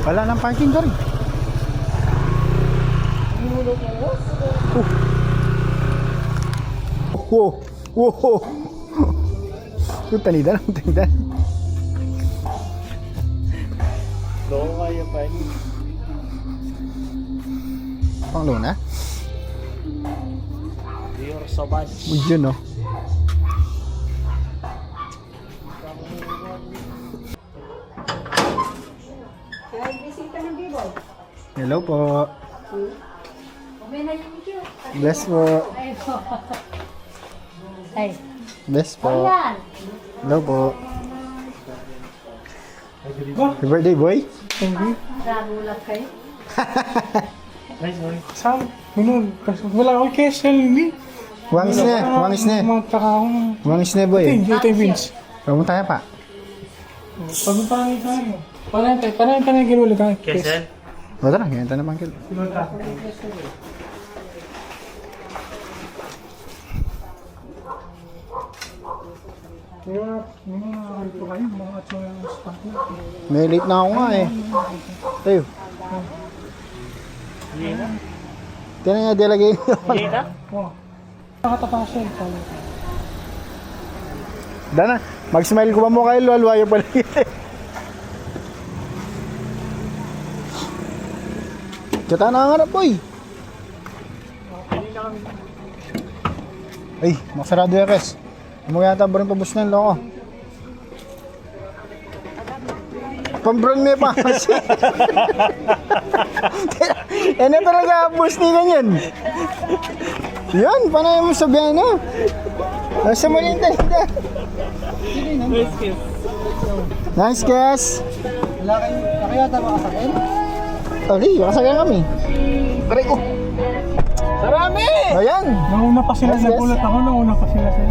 Wala nang parking ka rin. Wow. Wow. Tanidan. Loko kayo pa yun. Pang luna? You're so bad. Yun no. Hello po. Bless po. Ay. Bless po. Ayan. Hello po. Happy birthday, boy. Nagulat kayo. Nice boy. Sam, wala akong kesel, hindi. Wangis na. Wangis na, boy. Ito yung Vince. Huwag mo tayo pa. Pagpapanay tayo. Panay tayo ginulit tayo. Kesel? Wala na, ganyan tayo naman kilo. May mga kalito kayo, mga atsura ng stock na. May late na ako nga eh. Tayo. Hindi na? Tiyan nga, dilagay niyo. Hindi na? Wow. Nakatapasan. Dana, mag-smile ko ba mo kayo? Luwayo pala yun eh. Kata na nga harap, boy. Ay, makasarado yung res. Ano yata ba rin pabus na yung loko? Pambron may pa kasi. Ano talaga bus ni ganyan? Yan, panay mo sabihan no? Nasa maling talinda. Nice kiss. Nice guess. Wala kayo yata makasakit? Ali, makasakyan kami. Taray ko. Sarami! Ayan. Nauna pa sila, Yes, yes. nagulat ako, nauna pa sila sa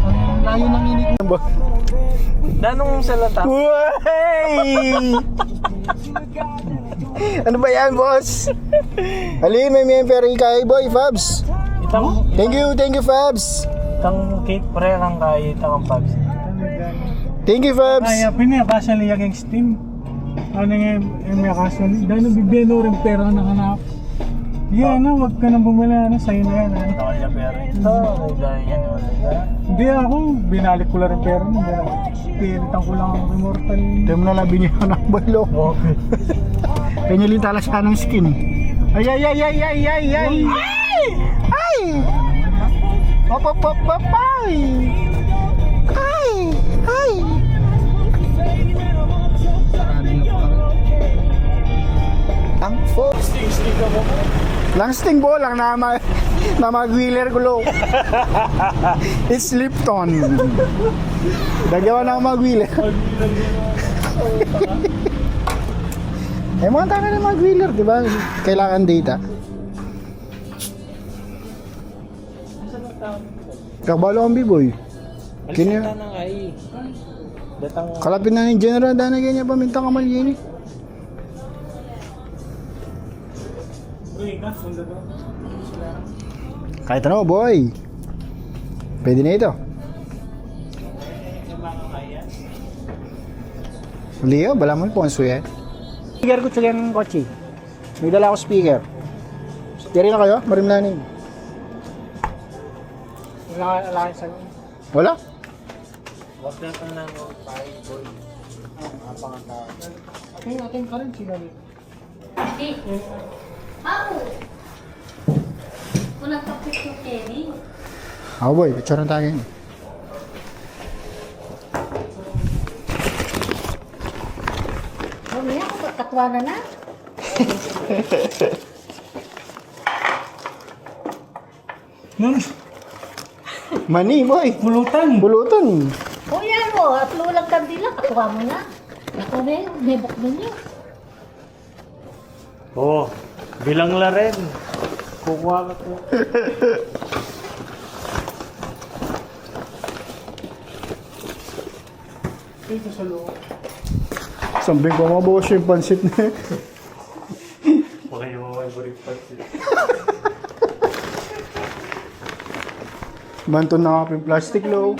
ang layo ng init. Danong salata. Uy! Ano ba yan, boss? Ali, may miyemperi kay boy, Fabs. Thank you, Fabs. Itang cake pre lang kayo itang pubs. Thank you, Fabs. Kaya pinapasa liya kang Steam. Ano nga yung may kaso? Dahil nabibiyano rin pera na hanap. Yan na, wag ka nang bumila na, sa'yo na yan. Ito kaya pera ito. Dahil yan wala. Hindi ako, binalik ko lang rin pera mo. Pinitan ko lang ang immortal. Ito mo na labi niya ng balo. Okay. Penyalin tala siya ng skin eh. Ay! Ay! Ay! Ay! Ang po. Lang bo lang na mag-wheeler gulo. It's Lipton. Dagawa na mag-wheeler. Eh mga taka na mag-wheeler, di ba? Kailangan data. Kakbalo ang B-boy. Kini Tanang ay. Datang kalapit na ni General Dana ganyan pamintang kamal yun eh. Kahit ano boy. Pwede na ito. Leo, bala mo yung ponso yan. Speaker ko sa yung kotse. May dala ako speaker. Yari na kayo? Marimlanin. Wala kayo sa'yo. Wala? wag na ito lang tayo boy. Abangan ka. Ating ka rin sila rin. Hindi. Ako. Walang kapit yung Kenny. Ako boy, picture na tayo yun. Mamaya ako katwanan na. Mani boy! Bulutan. Bulutan! O yan mo, at lulang kandila, katuwa mo na. Ako na yun, may baklo niyo. Oo. Bilang la rin. Kukuha ka po. Dito sa loob. Sambing ko mga boss yung pansit na yun. Baka yung mga favorite parts. Banton na kaping plastic low.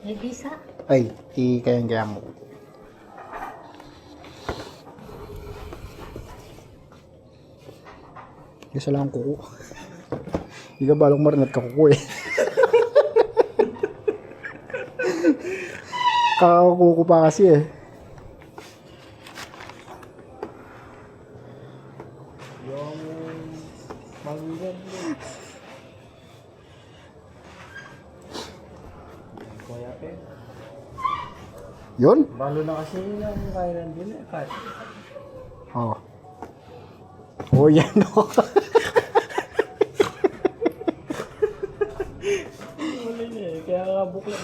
May bisa. Ay, kayang-kaya mo. Isa lang ang kuko. Hindi ka balong marinat ka kuko eh. Kakakuko pa kasi eh. Yung manggan. Kuya pe. Yun? Balo na kasi yun ang kailan din eh. Kat. Oo. Oh, yan o. Wala niya eh. Kaya nga buklat.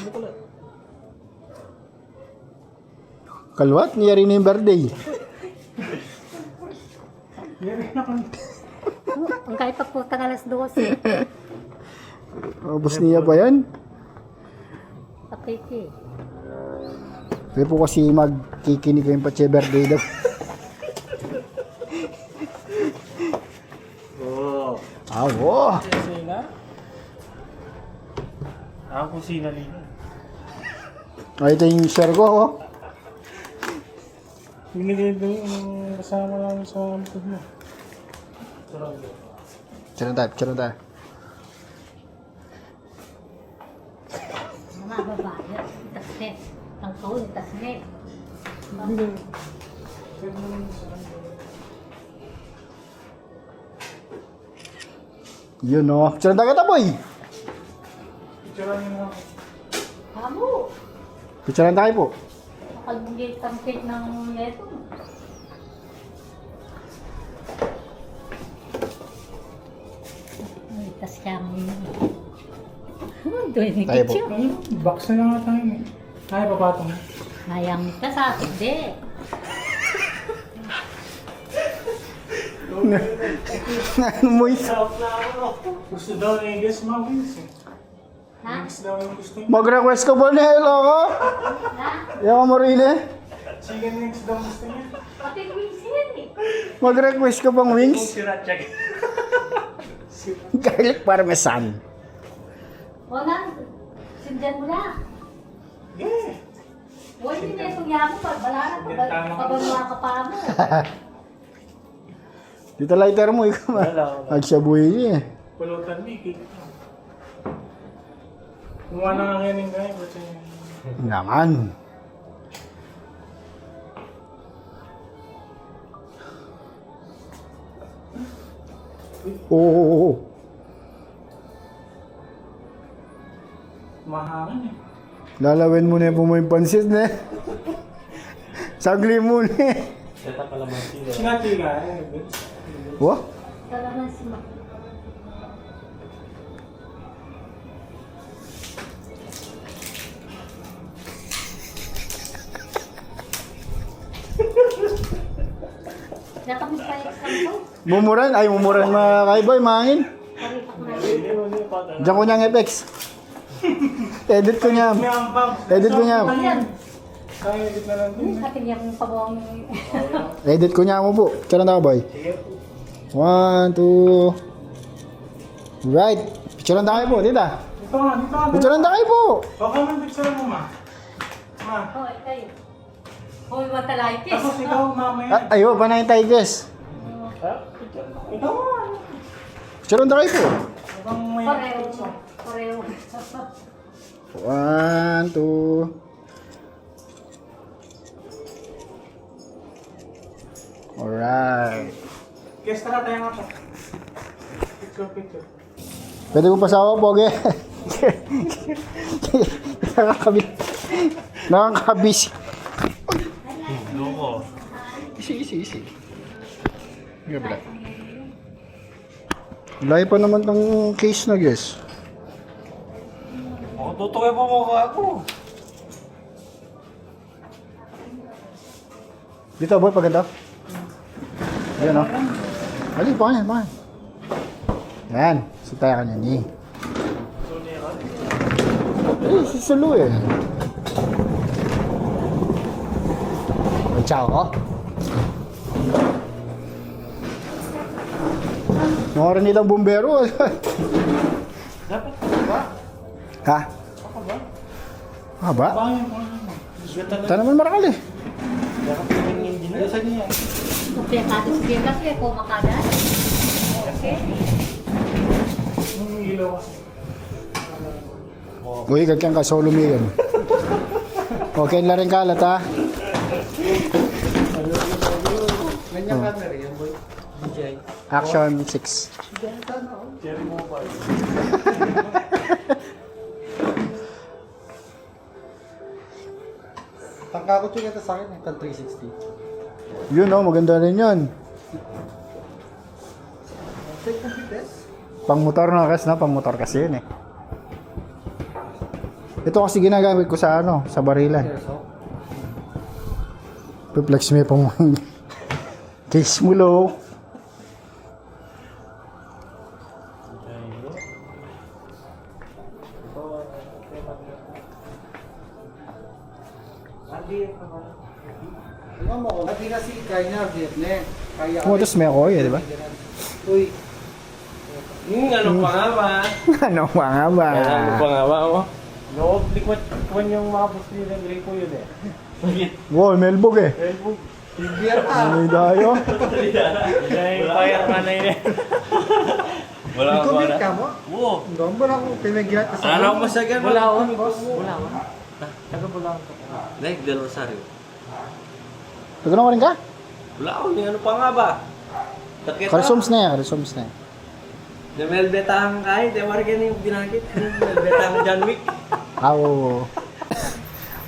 Kalwat, niyari na yung birthday. Ang kahit pagputang alas 12. Ubus niya pa yan. Patay ka eh. Kaya po kasi magkikinig kayong patse birthday daw. Oo. Awo! Kusina? Kusina nila. Ay, ito yung share ko, oh. Binigay doon yung kasama namin sa likod mo. Picture tayo. Mga babae. Tasnet. Ang kaul, tasnet. Yun, oh. Picture tayo kita, boy. Picturean niyo na ako. Hamo. Picture tayo po. Nakalbugay tamkit ng neto. Ay, tas siya mo yun. Doon yung Tayo po. picture. Ayun, box na lang ata yun eh. Ay, papatong. Hayang ka sa akin, hindi. Ano mo yun? Gusto daw na yung guess mga wings eh. Ha? Wings daw yung gusto niya. Mag-request ka ba na hello ko? Ha? Yung mo rin eh. Chicken wings daw gusto niya. Pati wings yan eh. Mag-request ka bang wings? Siracha. Garlic parmesan. Wala. Sindihan mo na. Yeah. Huwag din na itong yamo. Wala na. Pabaluwa ka pa mo. Dito lighter mo, ikaw ba? Wala. Nagsabuhay niya eh. Pulutan ni cake. Kumuha na nga yan yung guy. Ba't siya Naman. Oo. mahangin eh. Lalawin mo na yung pumoy pansit na eh. Sagli mo na eh. Seta kalamansi. Sinati ka eh. Wah? Talagang si Ma. Nakapit pa yung sampo. Mumuran? Ay, mumuran mga kaiboy, mahangin. Paripak na. Diyan ko niyang effects. Edit ko niya. May ambang. Edit ko niya. Ayan. Kaya edit na lang din. Atin yung pabawang Edit ko niya mo po. Kailan na boy? Sige. 1, 2. Right. Picturean tayo po, tita. Dito nga, dito nga. Picturean tayo po. Baka man picture mo ma. Ma. Hoy, kayo. Hoy, matalaitis. Tapos ikaw mamaya. At ayo, panayin tayo guys. Ikaw nga. Picturean tayo po. Habang may Pareho. picture. Pareho. 1, 2. Alright. Guess tara tayo nga po. Picture. Pwede mo pasawa, Poge. Nakakabis. Loko. Easy. Nga pala. Layo pa naman tong case na, guys. Ako tutukoy po mukha ako. Dito, boy, paganda. Yan, o. Ali, pangan. Yan. Sutaya ka niya ni. Eh, si Sulu eh. Ay, ciao, oh. Nakarin nilang bumbero. Dapat ba? Ha? Ako ba? Haba? Bangin mo. Ito naman marakal eh. Dapat tingin din. Sa niya. Kupya ka doon. Sige kasi kung makadas. Yung ilaw kasi. Uy, kagyan ka, solo million. Okay na rin kalat ha. Ganyan camera yan, boy. DJI. Action 6. Cherry mobile. Tangka ko check ito sa akin, tag 360. Yun oh, maganda rin yun. Check kung pites. Pang motor na kasi na, pang motor kasi yun eh. Ito kasi ginagamit ko sa ano, sa barilan. Piplex mo yung pang case mo low. Tingnan mo ko, hindi kasi kaya niya, Vietnam. Kaya Kumatos may ako eh, di ba? Uy, Ano pa nga ba? Ano pa nga ba? Ano pa nga ba? Oh? Loob, likwat yung mga boss nila ng Greco yun eh. Wow, melbog eh. beer pa. May dayo. Yung fireman na yun eh. Wala ka ba Commute na? ka mo? Oo. Doon na ako, pinagilat ka sa Ano ko sa ganun? Wala ako, boss. Wala ako. Taga Bulacan ka. Like Del Rosario. Nagano ka rin ka? Wala ako, ano pa nga ba? Takita. Kalsoms na yan, kalsoms na yan. Demel betang kahit, ewan ka yung binakit. Demel betang John Wick. Aw.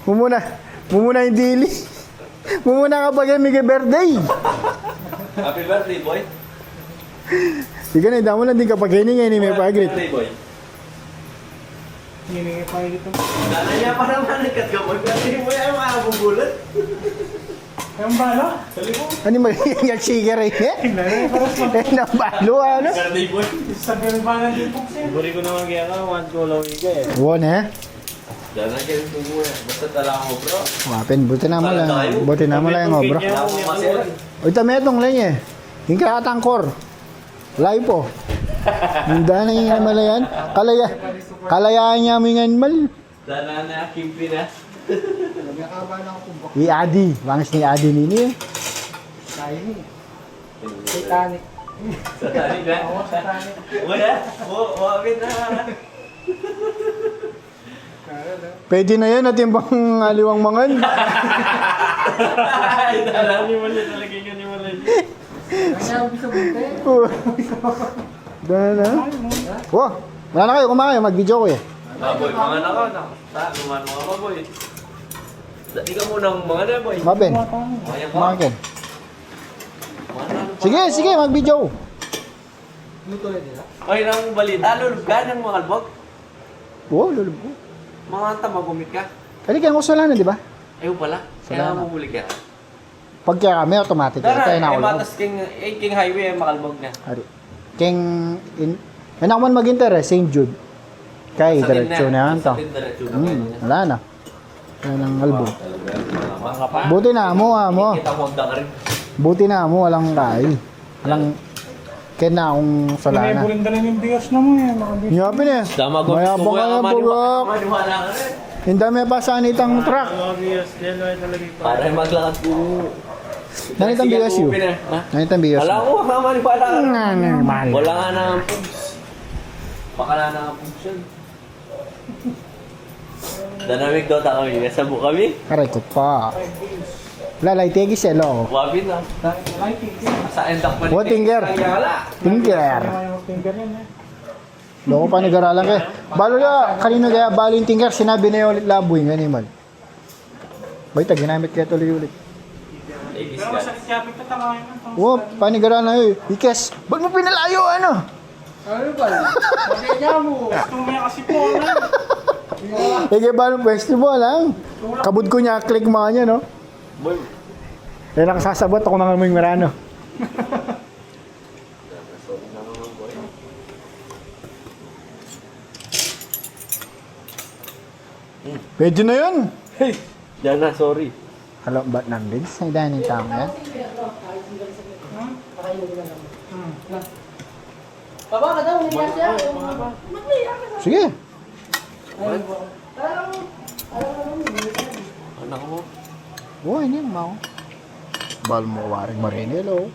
Mumuna yung dili. Mumuna ka pag yung Miguel birthday. Happy birthday, boy. Di ka na, damo lang din kapag hininga may pagrit. Birthday, boy. Hiningi pa ito. Dala niya pa naman ikat ka, boy. Birthday mo yan, mga bubulat. Ang bala? Ano magiging nag-sigar eh? Eh, nabalo ano? Birthday, boy. Sabi ng bala din po siya. Buri ko naman kaya ka, one ko lang ka eh. Buwan eh. Dala kayo yung tumuya. Basta tala ko, bro. Wapin, buti naman lang. Buti naman lang yung obra. Kaya ako masira. Uy, tametong lang eh. Yung katangkor. Live po. Hindi na yung naman yan. Kalayaan niya mo yung animal. Dala na, kimpi na. Nagkakaba na ako kung I Adi. Bangas ni Adi nini eh. kaya ni. Titanic. Sa tani na. Wala. Wawin na. Pwede na yan at yung pang aliwang mangan. Ay, dala. Niwala talaga yung niwala. Kaya ako sa bunte. Dahil na. Wow. Wala na kayo, kumakayo. Mag-video ko eh. Boy, mga naka. Gumano ka ba, boy? Dati ka munang mga na, boy. Mabin. Kaya ka. Kumakin. Mga na, Sige, sige. Mag-video. Luto na nila. Ay, nang balita. Lulog ka ng mga albog. Oo, lulub ko. Mga tama, gumit ka. Kali kaya ko sala na, di ba? Ayaw pala. Kaya Salamat. mamuli ka. Pag kaya kami, automatic. Dara, Kaya na ako lang. matas king highway, makalbog na. Ari. King, yan ako man mag-interest, St. Jude. Kaya, diretso na yan to. Diretso na. Wala na. Wala nang albog. Mga pa. Buti na mo, mo. Kita mo ang ka rin. Buti na mo, walang kay. Walang, kaya na akong sala na. Pinay dala yung bigas na mo eh. Makabis. Yapin eh. Tama ko. Mayabang ka yan, pugak. Maniwala ka rin. Hindi may pasanitang truck. Mga bias, yan ay talaga ito. Para maglakad ko. Nanitang BSU. Ha? Nanitang BSU. Wala ko, maniwala ka rin. Normal. Wala nga na ang pugs. Baka na ang pugs yun. Danamig daw ta kami. Kasabo kami. Aray ko pa. Lalay, tegi selo. Wabi na. Sa endak pa What, Tinger? Wala. Tinger. Ayaw finger yan eh. Loko pa nag-aralan kay. Balo na, kanino kaya balo yung Tinker, sinabi na yung ulit laboy, ganun man. Baita, ginamit kaya tuloy ulit. Igis Pero ka. sa kapit na tamayan na. Oo, panigaralan na yun. Ikes, ba't mo pinalayo, ano? Ano ba? Pagkaya mo. Tumaya kasi po na. Eh, kaya ba ng pwesto mo, lang? Kabud ko niya, click mga niya, no? Boy. Eh, nakasasabot ako ng aming marano. Pwede na yun. Hey! Diyan na, sorry. Halo, ba't nandun? Sa idahan yung tao yan? Baba ka daw, hindi siya. Sige. Anak mo. Oo, hindi mo. Bal mo waring marinelo.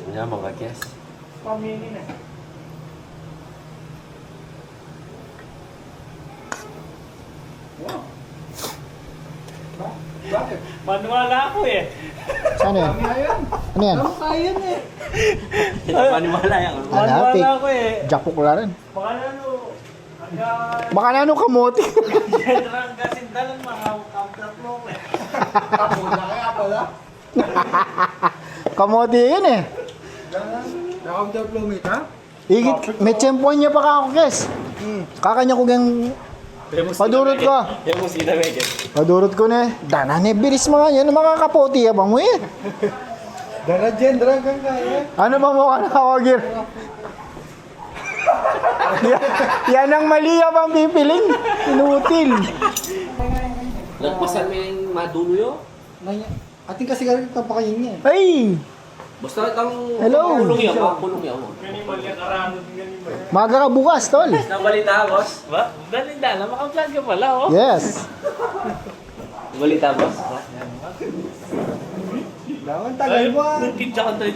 Nyaman ka, Kes. Pamini na. Bakit? Manuwala ako eh. Saan yan? Ano yan? Maniwala yan. Alapit. Manuwala ako eh. Jakok la rin. Baka na ano, Baka na ano kamote. general kasindalan, mga mo eh. Kamote yun eh. Igit, may tsempuan niya pa ka ako, Kes. Kakanya ko gang padurot ko. Yung musina, Kes. Padurot ko na. Dana ne bilis mga yan, makakapoti ya ba mo eh. Ano ba mo ka nakawagir? Yan ang mali bang pipiling. Inutil. Nagpasan mo yung madulo yun? Ating kasi ganun ito pa kayo niya. Ay! Basta kang Hello. kulong yan, kulong yan. Ganimal yan, karanod, ganimal. Maga ka bukas, tol. Nabalita, boss? Ba? Dalinda na, maka-vlog ka pala oh. Yes. Nabalita, boss? Dawan tagal mo ah. Kidja ka tayo.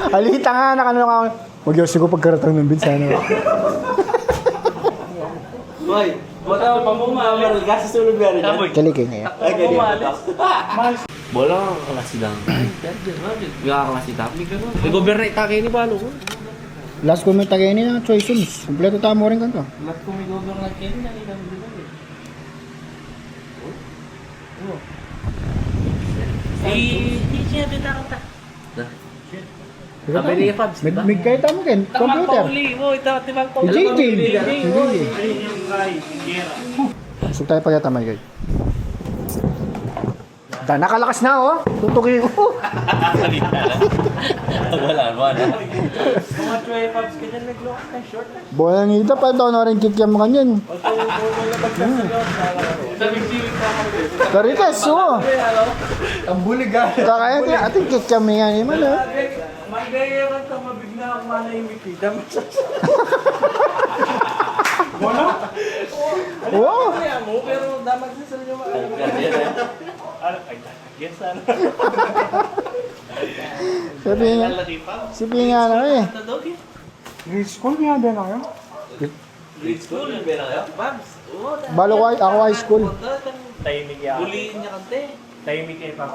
Halita nga, nakanong ako. Mag-yosi ko pagkaratang ng binsano. Boy, mata pa mo mamar gas sulog na rin. Kaliking eh. Ay, ganyan. Bola ka klase lang. Nga klase tapi ka no. Gobyerno ita kay ni palo ko. Last comment tagay ni ng choices. Kompleto tamo rin kanto. Lat ko may gobyerno kay ni nang Siya bita. Sabi ni Fabs, May kayo tamo ken. Computer. mo, ito, tibang Si JJ. Sug tayo pagkata may kayo. Da nakalakas na oh. Tutukin ko. wala. Mga Troy Pops, ganyan nag-lock na short na. Bola ngita pa daw na rin kikyam kanyan. Karitas oh. Ang bulig ah. Kaya ti ating kikyam nga ni man oh. Magayaran ka, mabigla ang manahimik kita. Wala? Oh. Kaya mo, pero dapat sa sa inyo ay, guess ano? Sabi nga na eh. Grade school nga din ako. Grade school yun ba kayo? Fabs. Balo ko ako high school. Tahimik yan. Buliin niya kante. Tahimik kayo pa.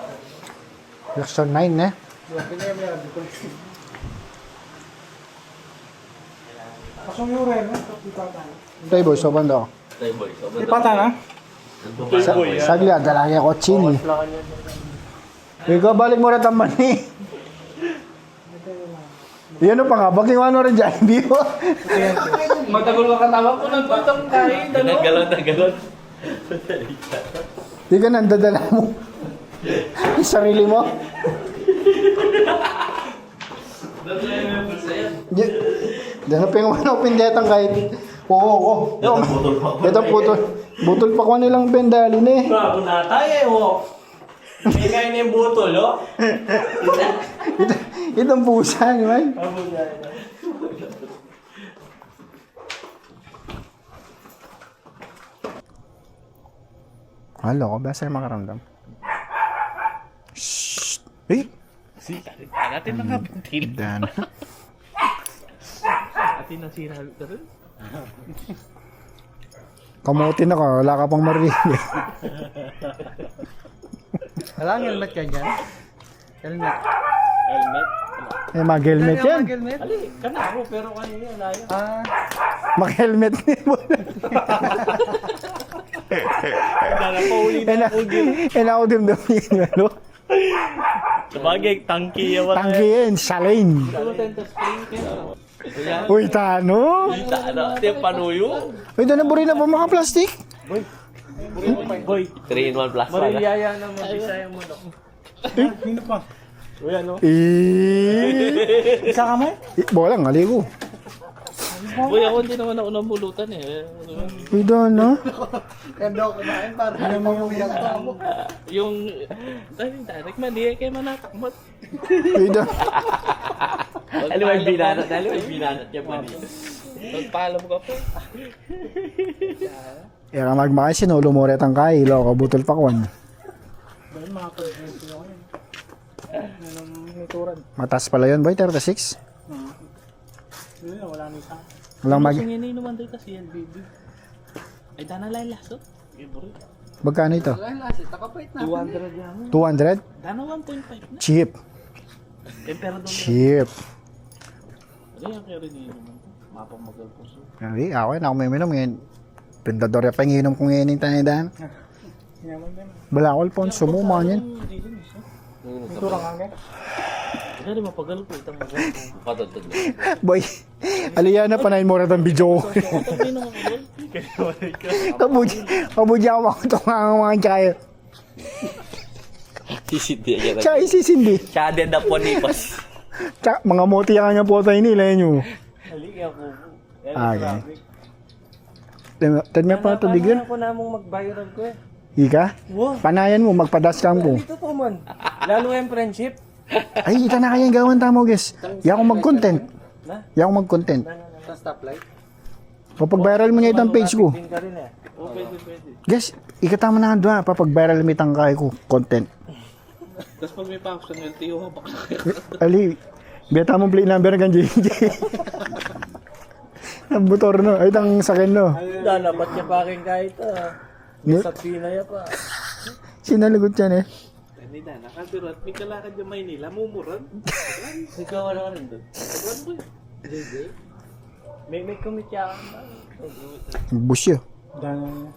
Section 9 eh. Pasong yung rin, Tay boy, so banda ako. Tay boy. Ipata na? Sagli, adala niya ko chini. Ikaw, balik mo rin tamban eh. Yan pa nga, baking ano rin dyan, di ba? Matagol ka katawa ko ng batang kain. Naggalon. Di ka nandadala mo. Yung sarili mo. Diyan na pingawan ako pindetang kahit. Oo. Ito putol pa ko nilang bendalin eh. Bravo na tayo oh. May kain yung butol oh. Itong pusa, di ba? Halo ko, basta yung makaramdam. Shhh! Eh! Natin nakapuntil. Dan. Atin ang sira ka rin. Kamutin ako, wala ka pang marinig. Wala ang helmet ka dyan? Helmet. Helmet? Eh, mag-helmet yan. Helmet? Ali, kana ako pero kanina layo. Ah, Mag-helmet ni mo. Dala pa uli na ako din. And ako dimdamin, ano? Sabagay, tangki yawan. Tanggi yan, salain. Uy, tano? Ano? Ito yung panuyo. Uy, doon na buri na ba mga plastic? Boy, 3-in-1 plus. mariyaya na mabisaya mo no. Sino pa? Uy, ano? Isa kamay? Bolang, aligo. Uy, ako hindi naman ako nabulutan eh. Uy, doon, no? kanda ako kumain para hindi mo umiyak ako. Yung, direct man, di kayo manatakmot. Uy, doon. Alam mo yung binanat niya pa niya. Pagpaalam ka po. Kaya magmakay sinulo mo retang kailo, kabutol pa kwan. Dahil makapag-rent ako yun. Anong nituran? Mataas pala yun, boy, 36. Hindi na, wala na isa. Walang mag... Kasi ngayon naman dito si LBB. Ay, dana lang laso. Ibori. Magkano ito? 200 yan. 200? Dana 1.5 na. Cheap. Emperador na. Cheap. Ano yung kaya rin yun naman? Mapang magalpuso. Hindi, ako yun, ako may minom ngayon. Pindador pa yung inom ko ngayon yung tanidahan. Yaman din. Bala ko, Alfonso mo, man yan. Nituran ka nga. Ano rin mapagal ko. Itang magal ko. Patotod na. Boy, aliyana pa na yung morat ang video ko. Hindi naman magal. Kabuji ako makutunga ang mga kaya. Sisindi agad. Tsaka isisindi. Siya din na po nipas. Tsaka mga moti ka nga po tayo nila yun. Halika ako. Okay. Tadme pa ito bigyan. Ako na mong mag-viral ko eh. Ika? Wow. Panayan mo, magpadascam ko. Dito po man. Lalo yung friendship. Ay, ita na kayang gawan tamo, guys. Yan akong mag-content. Na? Yan akong mag-content. Sa stoplight. Papag-viral mo niya itong page ko. Din ka rin eh. Oh, pwede. Guys, ikatama na nga doon. Papag-viral mo itang kaya ko. Content. Tapos pag may function, LTO ka baka. Ali, beta mo plate number ng JJ. Ang motor no. Ay, itang sakin no. Dapat niya pa akin kahit sa Pinaya pa. Sinalagot yan eh. Hindi na, nakabiro at may kalakad yung Maynila, mumuran. Ikaw ano ka rin doon? Sabuan ko eh. May kumitya ka ba? Bus yun. Dahil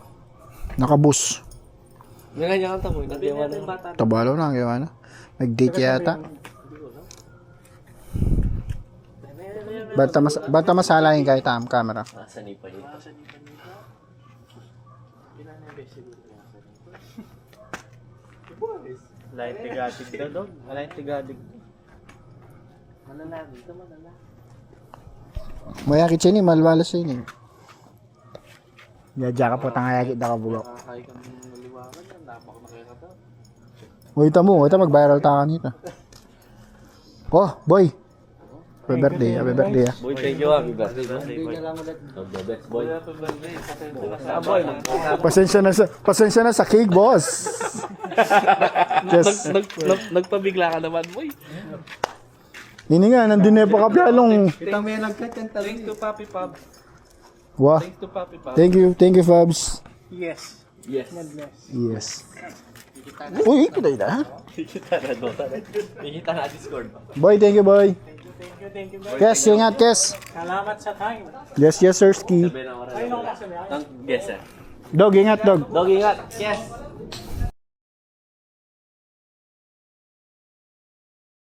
Nakabus. May ganyan kang tamoy. Sabi natin yung bata. Tabalo na, gawa na. Nag-date yata. Bata masala yung kahit ang camera. Sanipa niya. Lain tigadig daw dog. Lain tigadig. Malala, dito malala. Mayakit siya ni, malwala siya ni. Yadya ka po tangayagit na kabulok. Nakakay kang maliwakan yan, dapat nakikata. Uy, mo, ito mag-viral ta ka nito. Oh, boy. Happy birthday, happy birthday ah. Boy, thank you. Happy birthday. The best boy. Boy, Pasensya na sa cake, boss. Yes. Nagpabigla ka naman, boy. Ini nga, nandun na pa kapyalong. kita may nagkat yan Thanks to Papi Pab. Wah, Thanks to Papi Pab. thank you, Fabs. yes. Yes. Yes. Uy, kita ita, ha? Kita na doon. Kita na Discord. Boy, thank you, boy. Thank you. Kes, ingat, Kes. Salamat sa time. Yes, Sirski. Sabi na oras. Yes, sir. Dog, ingat, dog. Dog, ingat. Yes.